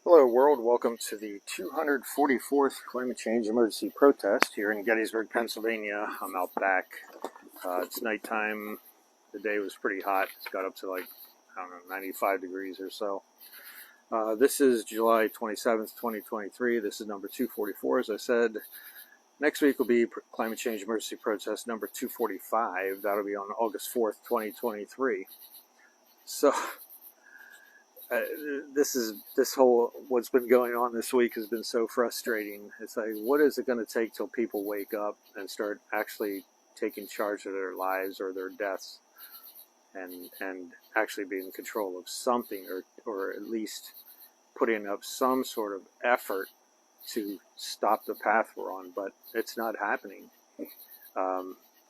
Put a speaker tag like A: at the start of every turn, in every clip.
A: Hello world, welcome to the 244th climate change emergency protest here in Gettysburg, Pennsylvania. I'm out back. It's nighttime. The day was pretty hot. It's got up to like, 95 degrees or so. This is July 27th, 2023. This is number 244, as I said. Next week will be climate change emergency protest number 245. That'll be on August 4th, 2023. So this whole what's been going on this week has been so frustrating. It's like, what is it going to take till people wake up and start actually taking charge of their lives or their deaths, and actually be in control of something, or at least putting up some sort of effort to stop the path we're on? But it's not happening.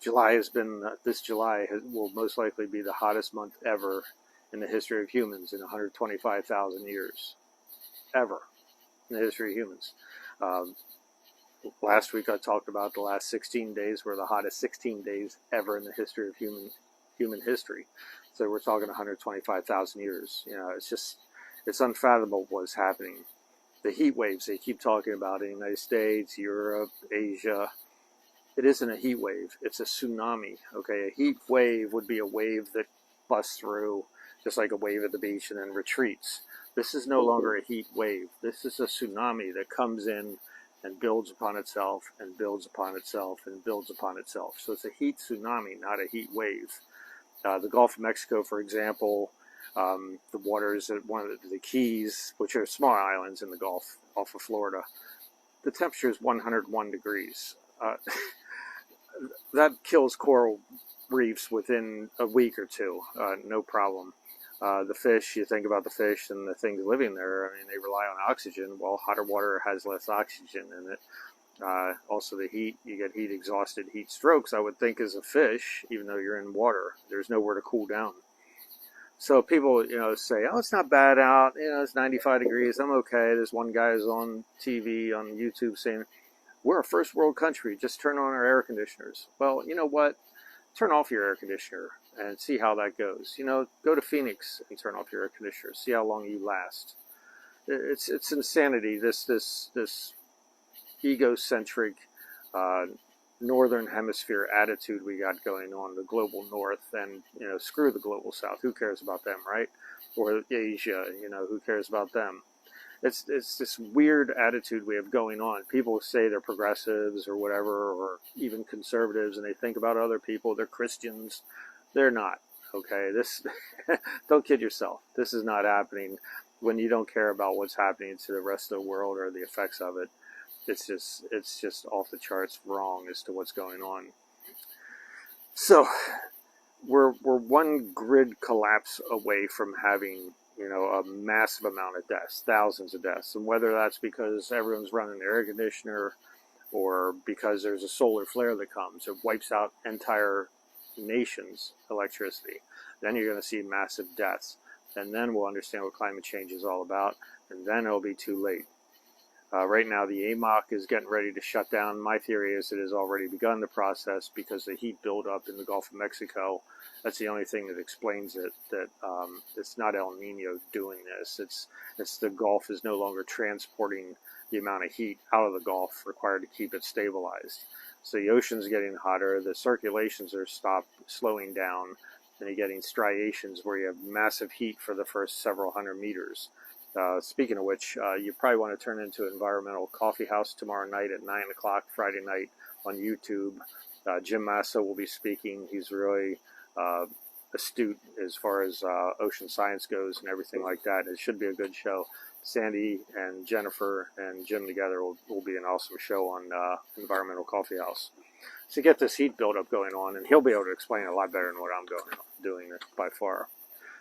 A: July has been this July will most likely be the hottest month ever in the history of humans in 125,000 years, ever in the history of humans. Last week I talked about the last 16 days were the hottest 16 days ever in the history of human history. So we're talking 125,000 years. It's unfathomable what's happening. The heat waves they keep talking about in the United States, Europe, Asia. It isn't a heat wave. It's a tsunami. Okay, a heat wave would be a wave that busts through, just like a wave at the beach and then retreats. This is no longer a heat wave. This is a tsunami that comes in and builds upon itself and builds upon itself and builds upon itself. So it's a heat tsunami, not a heat wave. The Gulf of Mexico, for example, the waters at one of the Keys, which are small islands in the Gulf off of Florida, the temperature is 101 degrees. That kills coral reefs within a week or two, no problem. The fish, you think about the fish and the things living there, I mean, they rely on oxygen. Well, hotter water has less oxygen in it. Also the heat, you get heat exhausted, heat strokes, I would think, as a fish, even though you're in water. There's nowhere to cool down. So people, say, oh, it's not bad out, it's 95 degrees, I'm okay. There's one guy who's on TV, on YouTube, saying, we're a first world country, just turn on our air conditioners. Well, you know what? Turn off your air conditioner and see how that goes. Go to Phoenix and turn off your air conditioner. See how long you last. It's insanity. This egocentric northern hemisphere attitude we got going on, the global north, and screw the global south. Who cares about them, right? Or Asia, who cares about them? It's this weird attitude we have going on. People say they're progressives or whatever, or even conservatives, and they think about other people. They're Christians. They're not. Okay, don't kid yourself. This is not happening when you don't care about what's happening to the rest of the world or the effects of it. It's just off the charts wrong as to what's going on. So we're one grid collapse away from having a massive amount of deaths, thousands of deaths. And whether that's because everyone's running their air conditioner or because there's a solar flare that comes, it wipes out entire nations' electricity, then you're going to see massive deaths. And then we'll understand what climate change is all about, and then it'll be too late. Right now, the AMOC is getting ready to shut down. My theory is it has already begun the process because the heat buildup in the Gulf of Mexico. That's the only thing that explains it. That it's not El Nino doing this. It's the Gulf is no longer transporting the amount of heat out of the Gulf required to keep it stabilized. So the ocean's getting hotter. The circulations are slowing down, and you're getting striations where you have massive heat for the first several hundred meters. Speaking of which, you probably want to turn into Environmental Coffee House tomorrow night at 9 o'clock, Friday night on YouTube. Jim Massa will be speaking. He's really astute as far as ocean science goes and everything like that. It should be a good show. Sandy and Jennifer and Jim together will be an awesome show on Environmental Coffee House. So get this heat buildup going on, and he'll be able to explain it a lot better than what I'm doing it by far.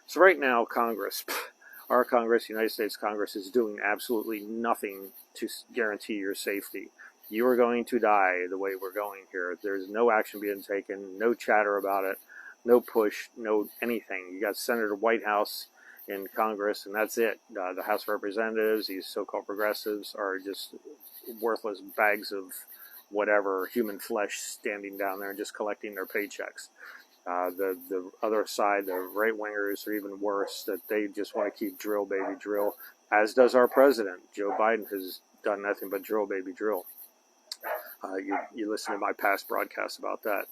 A: So right now, Congress... Our Congress, United States Congress, is doing absolutely nothing to guarantee your safety. You are going to die the way we're going here. There's no action being taken, no chatter about it, no push, no anything. You got Senator Whitehouse in Congress, and that's it. The House of Representatives, these so-called progressives, are just worthless bags of whatever, human flesh, standing down there and just collecting their paychecks. The other side, the right-wingers, are even worse, that they just want to keep drill, baby, drill. as does our president. Joe Biden has done nothing but drill, baby, drill. You listen to my past broadcasts about that.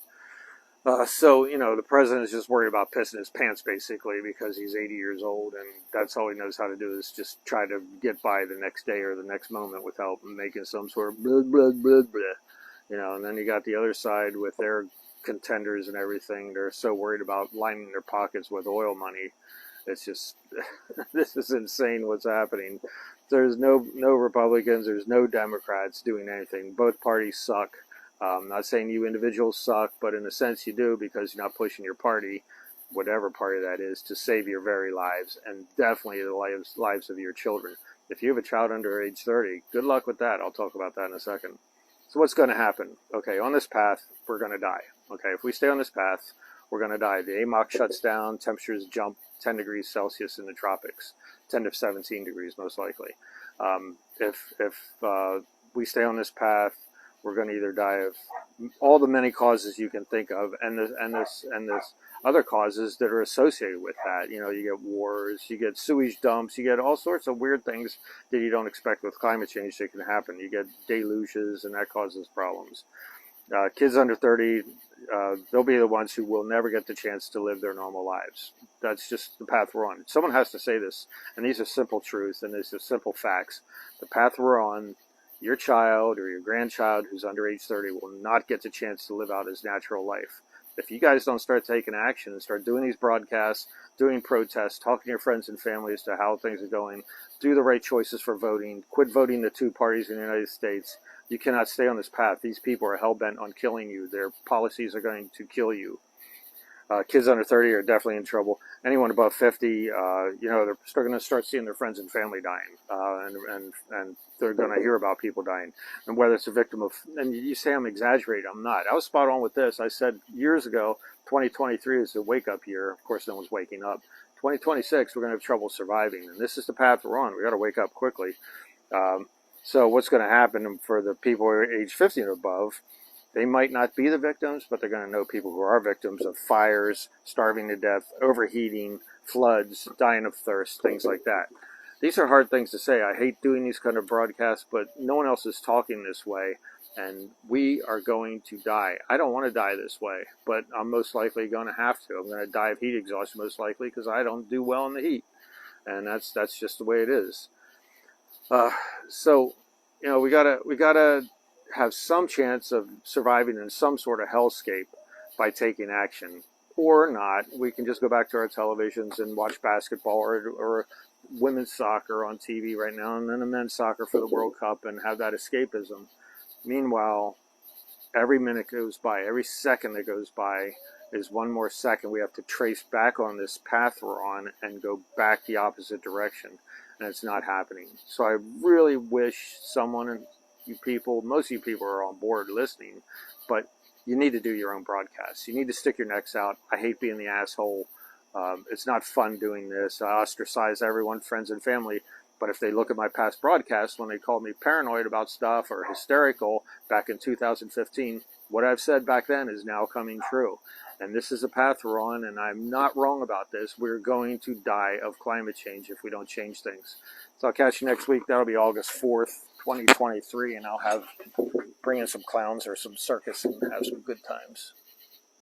A: So, the president is just worried about pissing his pants, basically, because he's 80 years old, and that's all he knows how to do is just try to get by the next day or the next moment without making some sort of blah, blah, blah, blah. And then you got the other side with their contenders and everything. They're so worried about lining their pockets with oil money. It's just, this is insane what's happening. There's no Republicans, there's no Democrats doing anything. Both parties suck. I'm not saying you individuals suck, but in a sense you do, because you're not pushing your party, whatever party that is, to save your very lives, and definitely the lives of your children. If you have a child under age 30, good luck with that. I'll talk about that in a second. So what's going to happen? Okay, on this path, we're going to die. Okay, if we stay on this path, we're going to die. The AMOC shuts down, temperatures jump 10 degrees Celsius in the tropics, 10 to 17 degrees most likely. If we stay on this path, we're going to either die of all the many causes you can think of, and this other causes that are associated with that. You get wars, you get sewage dumps, you get all sorts of weird things that you don't expect with climate change that can happen. You get deluges, and that causes problems. Kids under 30, they'll be the ones who will never get the chance to live their normal lives. That's just the path we're on. Someone has to say this, and these are simple truths, and these are simple facts. The path we're on, your child or your grandchild who's under age 30 will not get the chance to live out his natural life. If you guys don't start taking action and start doing these broadcasts, doing protests, talking to your friends and family as to how things are going, do the right choices for voting, quit voting the two parties in the United States, you cannot stay on this path. These people are hell-bent on killing you. Their policies are going to kill you. Kids under 30 are definitely in trouble. Anyone above 50, they're still going to start seeing their friends and family dying, and they're going to hear about people dying. And whether it's a victim of, and you say I'm exaggerating, I'm not. I was spot on with this. I said years ago, 2023 is a wake-up year. Of course, no one's waking up. 2026, we're going to have trouble surviving, and this is the path we're on. We got to wake up quickly. So what's going to happen for the people who are age 50 and above? They might not be the victims, but they're going to know people who are victims of fires, starving to death, overheating, floods, dying of thirst, things like that. These are hard things to say. I hate doing these kind of broadcasts, but no one else is talking this way, and we are going to die. I don't want to die this way, but I'm most likely going to have to. I'm going to die of heat exhaustion most likely because I don't do well in the heat, and that's just the way it is. So, we gotta have some chance of surviving in some sort of hellscape by taking action, or not. We can just go back to our televisions and watch basketball or women's soccer on TV right now, and then a men's soccer for the World Cup, and have that escapism. Meanwhile, every minute goes by, every second that goes by is one more second we have to trace back on this path we're on and go back the opposite direction, and it's not happening. So I really wish someone, you people, most of you people are on board listening, but you need to do your own broadcasts. You need to stick your necks out. I hate being the asshole. It's not fun doing this. I ostracize everyone, friends and family. But if they look at my past broadcasts, when they called me paranoid about stuff or hysterical back in 2015, what I've said back then is now coming true. And this is the path we're on, and I'm not wrong about this. We're going to die of climate change if we don't change things. So I'll catch you next week. That'll be August 4th, 2023, and I'll bring in some clowns or some circus and have some good times.